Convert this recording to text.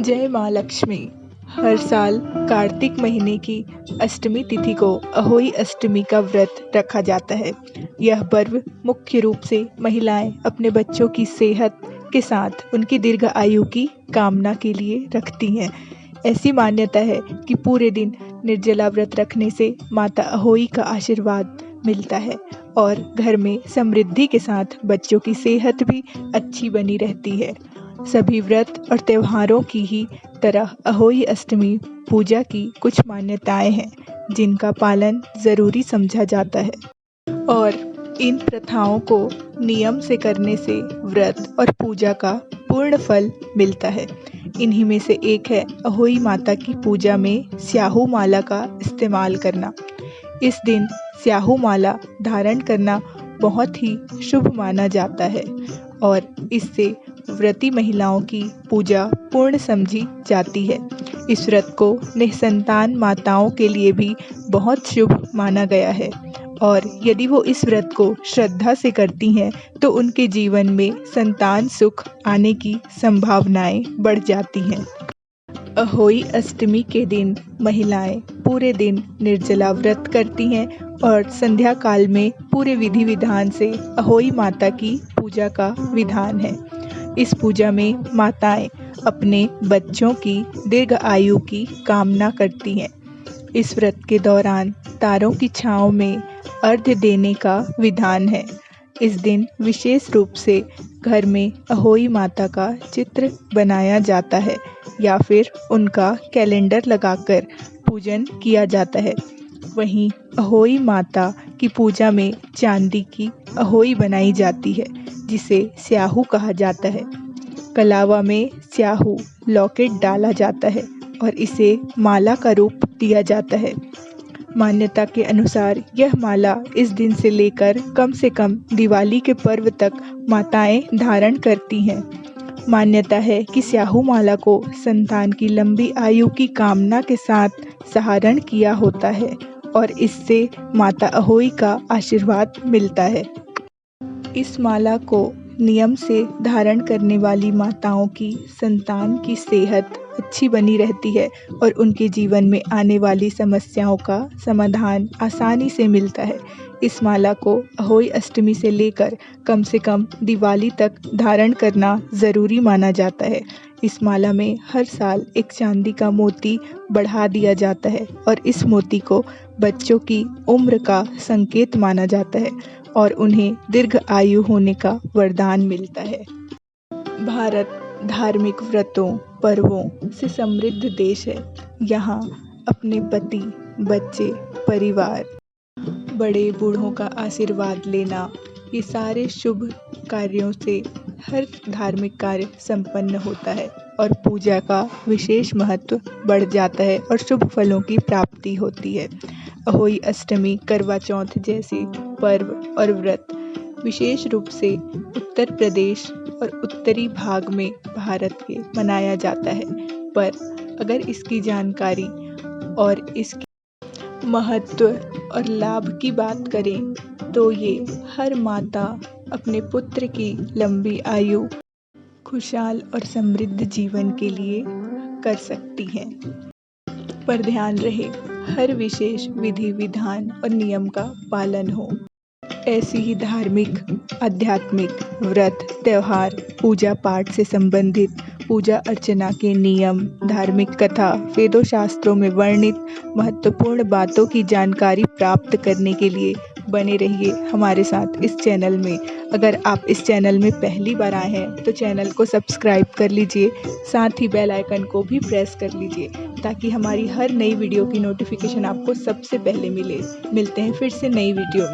जय माँ लक्ष्मी। हर साल कार्तिक महीने की अष्टमी तिथि को अहोई अष्टमी का व्रत रखा जाता है। यह पर्व मुख्य रूप से महिलाएं अपने बच्चों की सेहत के साथ उनकी दीर्घ आयु की कामना के लिए रखती हैं। ऐसी मान्यता है कि पूरे दिन निर्जला व्रत रखने से माता अहोई का आशीर्वाद मिलता है और घर में समृद्धि के साथ बच्चों की सेहत भी अच्छी बनी रहती है। सभी व्रत और त्योहारों की ही तरह अहोई अष्टमी पूजा की कुछ मान्यताएं हैं जिनका पालन ज़रूरी समझा जाता है और इन प्रथाओं को नियम से करने से व्रत और पूजा का पूर्ण फल मिलता है। इन्हीं में से एक है अहोई माता की पूजा में स्याहू माला का इस्तेमाल करना। इस दिन स्याहू माला धारण करना बहुत ही शुभ माना जाता है और इससे व्रती महिलाओं की पूजा पूर्ण समझी जाती है। इस व्रत को निसंतान माताओं के लिए भी बहुत शुभ माना गया है और यदि वो इस व्रत को श्रद्धा से करती हैं तो उनके जीवन में संतान सुख आने की संभावनाएं बढ़ जाती हैं। अहोई अष्टमी के दिन महिलाएं पूरे दिन निर्जला व्रत करती हैं और संध्या काल में पूरे विधि विधान से अहोई माता की पूजा का विधान है। इस पूजा में माताएं अपने बच्चों की दीर्घ आयु की कामना करती हैं। इस व्रत के दौरान तारों की छांव में अर्घ्य देने का विधान है। इस दिन विशेष रूप से घर में अहोई माता का चित्र बनाया जाता है या फिर उनका कैलेंडर लगाकर पूजन किया जाता है। वहीं अहोई माता की पूजा में चांदी की अहोई बनाई जाती है जिसे स्याहू कहा जाता है। कलावा में स्याहू लॉकेट डाला जाता है और इसे माला का रूप दिया जाता है। मान्यता के अनुसार यह माला इस दिन से कम दिवाली के पर्व तक माताएं धारण करती हैं। मान्यता है कि स्याहू माला को संतान की लंबी आयु की कामना के साथ सहारण किया होता है और इससे माता अहोई का आशीर्वाद मिलता है। इस माला को नियम से धारण करने वाली माताओं की संतान की सेहत अच्छी बनी रहती है और उनके जीवन में आने वाली समस्याओं का समाधान आसानी से मिलता है। इस माला को अहोई अष्टमी से लेकर कम से कम दिवाली तक धारण करना ज़रूरी माना जाता है। इस माला में हर साल एक चांदी का मोती बढ़ा दिया जाता है और इस मोती को बच्चों की उम्र का संकेत माना जाता है और उन्हें दीर्घ आयु होने का वरदान मिलता है। भारत धार्मिक व्रतों पर्वों से समृद्ध देश है। यहाँ अपने पति, बच्चे, परिवार, बड़े बूढ़ों का आशीर्वाद लेना, ये सारे शुभ कार्यों से हर धार्मिक कार्य संपन्न होता है और पूजा का विशेष महत्व बढ़ जाता है और शुभ फलों की प्राप्ति होती है। अहोई अष्टमी, करवा चौथ जैसे पर्व और व्रत विशेष रूप से उत्तर प्रदेश और उत्तरी भाग में भारत के मनाया जाता है, पर अगर इसकी जानकारी और इसके महत्व और लाभ की बात करें तो ये हर माता अपने पुत्र की लंबी आयु, खुशहाल और समृद्ध जीवन के लिए कर सकती हैं। पर ध्यान रहे हर विशेष विधि विधान और नियम का पालन हो। ऐसी ही धार्मिक, आध्यात्मिक व्रत, त्योहार, पूजा पाठ से संबंधित पूजा अर्चना के नियम, धार्मिक कथा, वेदों शास्त्रों में वर्णित महत्वपूर्ण बातों की जानकारी प्राप्त करने के लिए बने रहिए हमारे साथ इस चैनल में। अगर आप इस चैनल में पहली बार आए हैं तो चैनल को सब्सक्राइब कर लीजिए, साथ ही बेल आइकन को भी प्रेस कर लीजिए ताकि हमारी हर नई वीडियो की नोटिफिकेशन आपको सबसे पहले मिले। मिलते हैं फिर से नई वीडियो में।